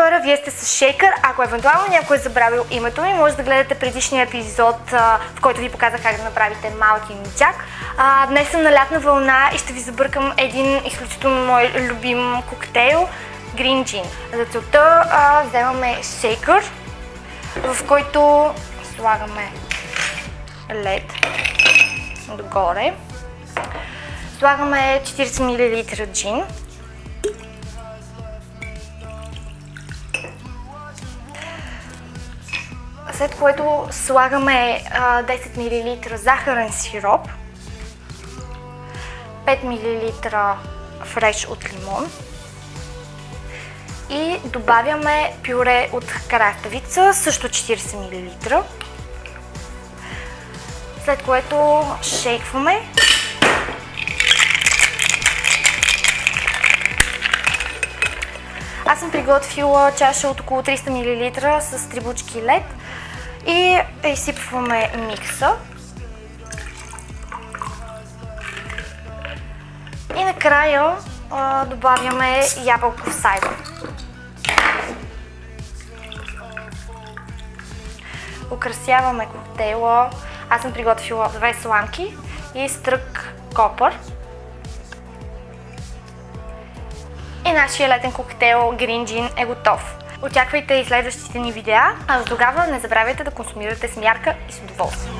хора, вие сте с Шейкър. Ако евентуално някой е забравил името ми, може да гледате предишния епизод, в който ви показах как да направите малки ничак. Днес съм на лятна вълна и ще ви забъркам един изключително мой любим коктейл – Green Gin. За целта вземаме шейкър, в който слагаме лед догоре. Слагаме 40 мл джин. След което слагаме 10 мл захарен сироп, 5 мл фреш от лимон и добавяме пюре от краставица, също 40 мл. След което шейкваме. Аз съм приготвила чаша от около 300 мл с 3 бучки лед и изсипваме микса. И накрая добавяме ябълков сайдър. Украсяваме коктейла. Аз съм приготвила 2 сламки и стрък копър. И нашия летен коктейл Green Gin е готов. Очаквайте и следващите ни видеа, а до тогава не забравяйте да консумирате с мярка и с удоволствие.